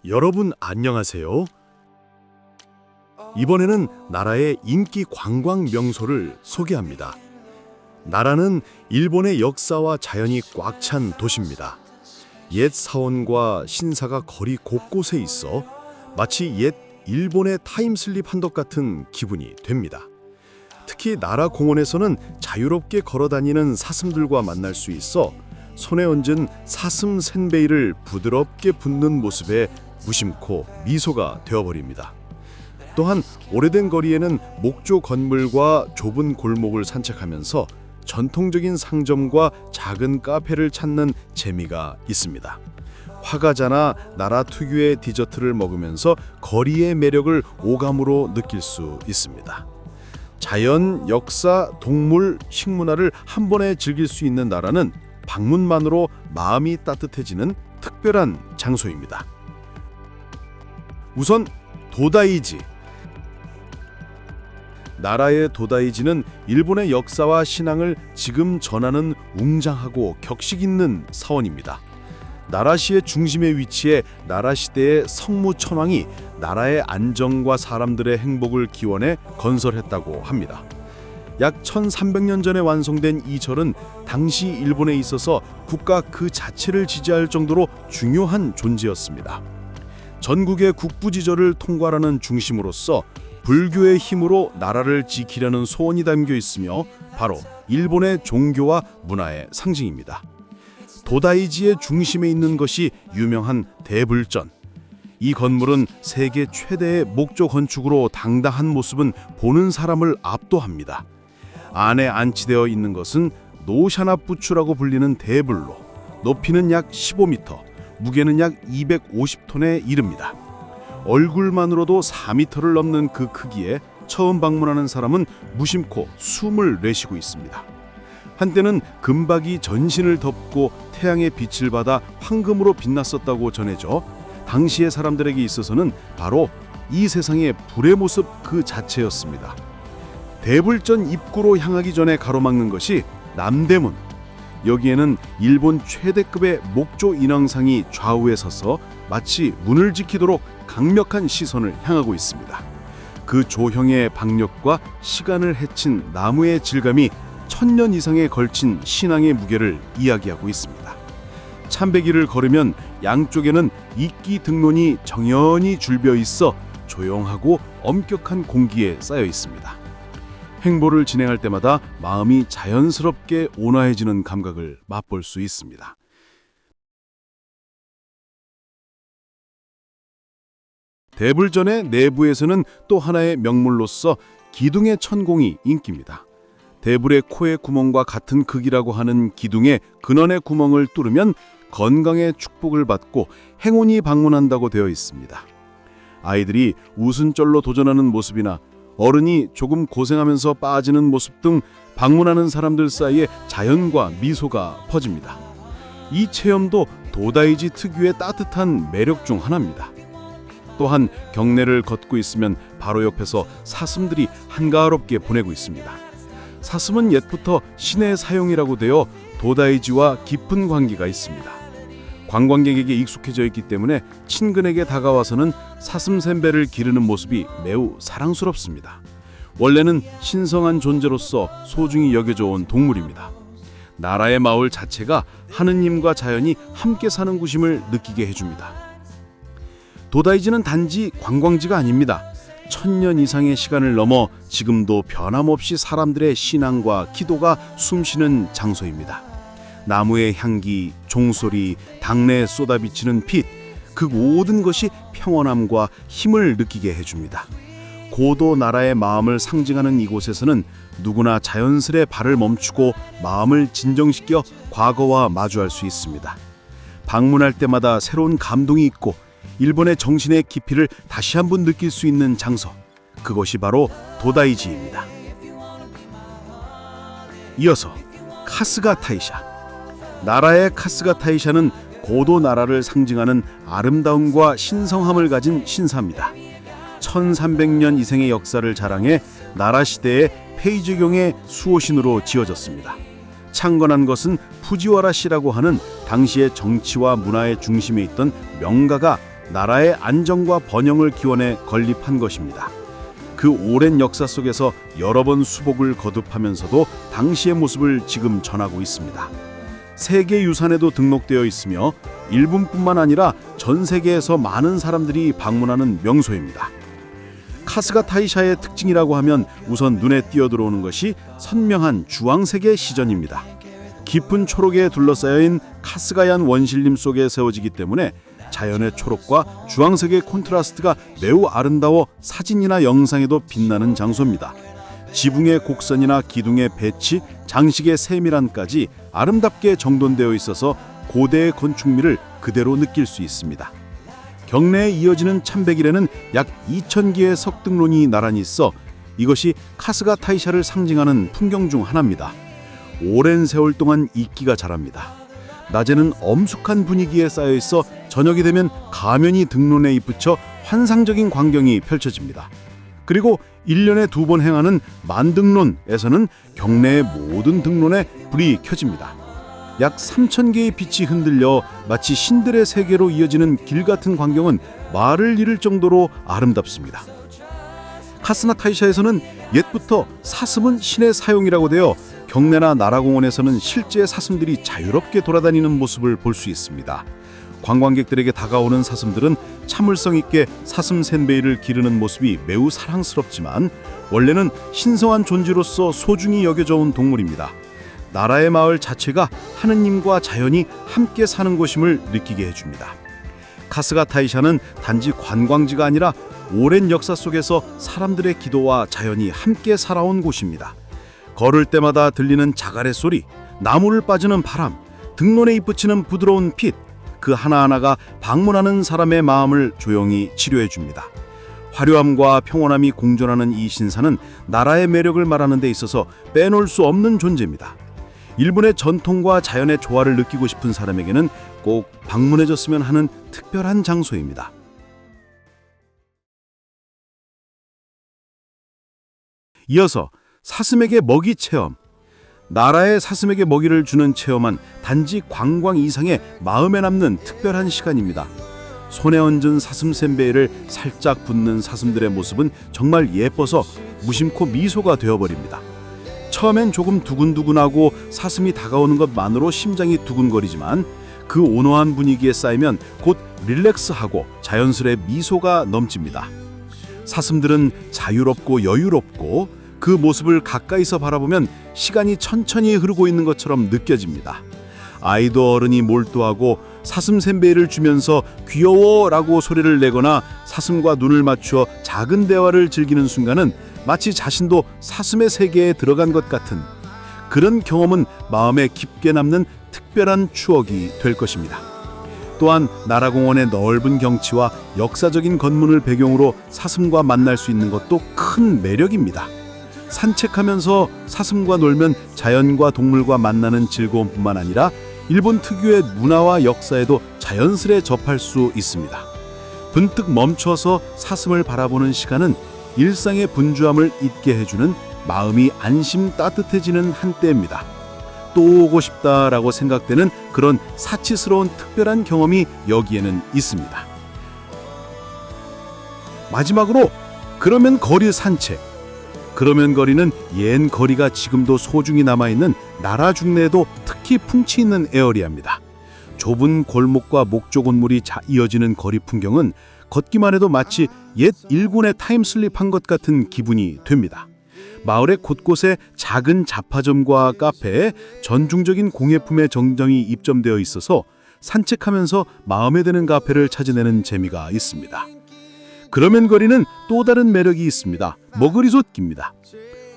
여러분 안녕하세요. 이번에는 나라의 인기 관광 명소를 소개합니다. 나라는 일본의 역사와 자연이 꽉 찬 도시입니다. 옛 사원과 신사가 거리 곳곳에 있어 마치 옛 일본의 타임슬립 한 것 같은 기분이 됩니다. 특히 나라 공원에서는 자유롭게 걸어다니는 사슴들과 만날 수 있어 손에 얹은 사슴 센베이를 부드럽게 붓는 모습에 무심코 미소가 되어버립니다. 또한 오래된 거리에는 목조 건물과 좁은 골목을 산책하면서 전통적인 상점과 작은 카페를 찾는 재미가 있습니다. 화과자나 나라 특유의 디저트를 먹으면서 거리의 매력을 오감으로 느낄 수 있습니다. 자연, 역사, 동물, 식문화를 한 번에 즐길 수 있는 나라는 방문만으로 마음이 따뜻해지는 특별한 장소입니다. 우선 도다이지. 나라의 도다이지는 일본의 역사와 신앙을 지금 전하는 웅장하고 격식 있는 사원입니다. 나라시의 중심에 위치해 나라시대의 성무천왕이 나라의 안정과 사람들의 행복을 기원해 건설했다고 합니다. 약 1300년 전에 완성된 이 절은 당시 일본에 있어서 국가 그 자체를 지지할 정도로 중요한 존재였습니다. 전국의 국부지절을 통괄하는 중심으로서 불교의 힘으로 나라를 지키려는 소원이 담겨 있으며 바로 일본의 종교와 문화의 상징입니다. 도다이지의 중심에 있는 것이 유명한 대불전. 이 건물은 세계 최대의 목조 건축으로 당당한 모습은 보는 사람을 압도합니다. 안에 안치되어 있는 것은 노샤나부추라고 불리는 대불로 높이는 약 15m, 무게는 약 250톤에 이릅니다. 얼굴만으로도 4m를 넘는 그 크기에 처음 방문하는 사람은 무심코 숨을 내쉬고 있습니다. 한때는 금박이 전신을 덮고 태양의 빛을 받아 황금으로 빛났었다고 전해져 당시의 사람들에게 있어서는 바로 이 세상의 불의 모습 그 자체였습니다. 대불전 입구로 향하기 전에 가로막는 것이 남대문. 여기에는 일본 최대급의 목조 인왕상이 좌우에 서서 마치 문을 지키도록 강력한 시선을 향하고 있습니다. 그 조형의 박력과 시간을 헤친 나무의 질감이 1000년 이상에 걸친 신앙의 무게를 이야기하고 있습니다. 참배기를 걸으면 양쪽에는 이끼 등론이 정연히 줄벼 있어 조용하고 엄격한 공기에 쌓여 있습니다. 행보를 진행할 때마다 마음이 자연스럽게 온화해지는 감각을 맛볼 수 있습니다. 대불전의 내부에서는 또 하나의 명물로서 기둥의 천공이 인기입니다. 대불의 코의 구멍과 같은 크기라고 하는 기둥의 근원의 구멍을 뚫으면 건강의 축복을 받고 행운이 방문한다고 되어 있습니다. 아이들이 웃음절로 도전하는 모습이나 어른이 조금 고생하면서 빠지는 모습 등 방문하는 사람들 사이에 자연과 미소가 퍼집니다. 이 체험도 도다이지 특유의 따뜻한 매력 중 하나입니다. 또한 경내를 걷고 있으면 바로 옆에서 사슴들이 한가롭게 보내고 있습니다. 사슴은 옛부터 신의 사용이라고 되어 도다이지와 깊은 관계가 있습니다. 관광객에게 익숙해져 있기 때문에 친근에게 다가와서는 사슴 샘배를 기르는 모습이 매우 사랑스럽습니다. 원래는 신성한 존재로서 소중히 여겨져 온 동물입니다. 나라의 마을 자체가 하느님과 자연이 함께 사는 곳임을 느끼게 해줍니다. 도다이지는 단지 관광지가 아닙니다. 1000년 이상의 시간을 넘어 지금도 변함없이 사람들의 신앙과 기도가 숨쉬는 장소입니다. 나무의 향기, 종소리, 당내에 쏟아비치는 빛, 그 모든 것이 평온함과 힘을 느끼게 해줍니다. 고도 나라의 마음을 상징하는 이곳에서는 누구나 자연스레 발을 멈추고 마음을 진정시켜 과거와 마주할 수 있습니다. 방문할 때마다 새로운 감동이 있고 일본의 정신의 깊이를 다시 한번 느낄 수 있는 장소, 그것이 바로 도다이지입니다. 이어서 카스가 타이샤. 나라의 카스가 타이샤는 고도 나라를 상징하는 아름다움과 신성함을 가진 신사입니다. 1300년 이상의 역사를 자랑해 나라 시대의 페이지경의 수호신으로 지어졌습니다. 창건한 것은 푸지와라 씨라고 하는 당시의 정치와 문화의 중심에 있던 명가가 나라의 안정과 번영을 기원해 건립한 것입니다. 그 오랜 역사 속에서 여러 번 수복을 거듭하면서도 당시의 모습을 지금 전하고 있습니다. 세계유산에도 등록되어 있으며 일본뿐만 아니라 전 세계에서 많은 사람들이 방문하는 명소입니다. 카스가 타이샤의 특징이라고 하면 우선 눈에 띄어들어오는 것이 선명한 주황색의 시전입니다. 깊은 초록에 둘러싸여인 카스가얀 원실림 속에 세워지기 때문에 자연의 초록과 주황색의 콘트라스트가 매우 아름다워 사진이나 영상에도 빛나는 장소입니다. 지붕의 곡선이나 기둥의 배치, 장식의 세밀함까지 아름답게 정돈되어 있어서 고대의 건축미를 그대로 느낄 수 있습니다. 경내에 이어지는 참백일에는 약 2,000개의 석등론이 나란히 있어 이것이 카스가 타이샤를 상징하는 풍경 중 하나입니다. 오랜 세월 동안 있기가 자랍니다. 낮에는 엄숙한 분위기에 쌓여 있어 저녁이 되면 가면이 등론에 잎붙여 환상적인 광경이 펼쳐집니다. 그리고 1년에 2번 행하는 만등론에서는 경내의 모든 등론에 불이 켜집니다. 약 3,000개의 빛이 흔들려 마치 신들의 세계로 이어지는 길 같은 광경은 말을 잃을 정도로 아름답습니다. 카스나 타이샤에서는 옛부터 사슴은 신의 사용이라고 되어 경내나 나라공원에서는 실제 사슴들이 자유롭게 돌아다니는 모습을 볼 수 있습니다. 관광객들에게 다가오는 사슴들은 참을성 있게 사슴 샌베이를 기르는 모습이 매우 사랑스럽지만 원래는 신성한 존재로서 소중히 여겨져 온 동물입니다. 나라의 마을 자체가 하느님과 자연이 함께 사는 곳임을 느끼게 해줍니다. 카스가 타이샤는 단지 관광지가 아니라 오랜 역사 속에서 사람들의 기도와 자연이 함께 살아온 곳입니다. 걸을 때마다 들리는 자갈의 소리, 나무를 빠지는 바람, 등론에 잎붙이는 부드러운 빛, 그 하나하나가 방문하는 사람의 마음을 조용히 치료해 줍니다. 화려함과 평온함이 공존하는 이 신사는 나라의 매력을 말하는 데 있어서 빼놓을 수 없는 존재입니다. 일본의 전통과 자연의 조화를 느끼고 싶은 사람에게는 꼭 방문해줬으면 하는 특별한 장소입니다. 이어서 사슴에게 먹이 체험. 나라의 사슴에게 먹이를 주는 체험은 단지 관광 이상의 마음에 남는 특별한 시간입니다. 손에 얹은 사슴 샌베이를 살짝 붓는 사슴들의 모습은 정말 예뻐서 무심코 미소가 되어버립니다. 처음엔 조금 두근두근하고 사슴이 다가오는 것만으로 심장이 두근거리지만 그 온화한 분위기에 쌓이면 곧 릴렉스하고 자연스레 미소가 넘칩니다. 사슴들은 자유롭고 여유롭고 그 모습을 가까이서 바라보면 시간이 천천히 흐르고 있는 것처럼 느껴집니다. 아이도 어른이 몰두하고 사슴 샌베이를 주면서 귀여워라고 소리를 내거나 사슴과 눈을 맞추어 작은 대화를 즐기는 순간은 마치 자신도 사슴의 세계에 들어간 것 같은 그런 경험은 마음에 깊게 남는 특별한 추억이 될 것입니다. 또한 나라공원의 넓은 경치와 역사적인 건물을 배경으로 사슴과 만날 수 있는 것도 큰 매력입니다. 산책하면서 사슴과 놀면 자연과 동물과 만나는 즐거움뿐만 아니라 일본 특유의 문화와 역사에도 자연스레 접할 수 있습니다. 분뜩 멈춰서 사슴을 바라보는 시간은 일상의 분주함을 잊게 해주는 마음이 안심 따뜻해지는 한때입니다. 또 오고 싶다라고 생각되는 그런 사치스러운 특별한 경험이 여기에는 있습니다. 마지막으로 그러면 거리 산책. 그러면 거리는 옛 거리가 지금도 소중히 남아있는 나라 중내에도 특히 풍치 있는 에어리아입니다. 좁은 골목과 목조 건물이 이어지는 거리 풍경은 걷기만 해도 마치 옛 일본의 타임슬립한 것 같은 기분이 됩니다. 마을의 곳곳에 작은 잡화점과 카페에 전중적인 공예품의 정정이 입점되어 있어서 산책하면서 마음에 드는 카페를 찾아내는 재미가 있습니다. 그러면 거리는 또 다른 매력이 있습니다. 먹으리솥입니다.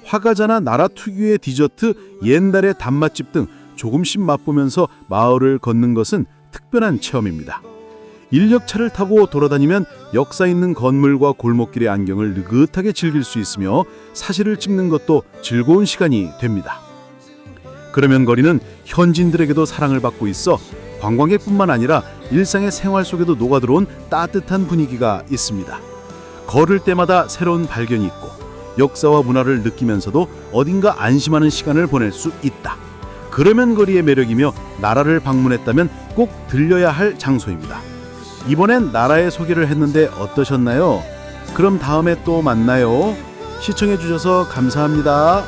화과자나 나라 특유의 디저트, 옛날의 단맛집 등 조금씩 맛보면서 마을을 걷는 것은 특별한 체험입니다. 인력차를 타고 돌아다니면 역사 있는 건물과 골목길의 안경을 느긋하게 즐길 수 있으며 사진을 찍는 것도 즐거운 시간이 됩니다. 그러면 거리는 현지인들에게도 사랑을 받고 있어 관광객뿐만 아니라 일상의 생활 속에도 녹아들어온 따뜻한 분위기가 있습니다. 걸을 때마다 새로운 발견이 있고 역사와 문화를 느끼면서도 어딘가 안심하는 시간을 보낼 수 있다. 그러면 거리의 매력이며 나라를 방문했다면 꼭 들려야 할 장소입니다. 이번엔 나라의 소개를 했는데 어떠셨나요? 그럼 다음에 또 만나요. 시청해 주셔서 감사합니다.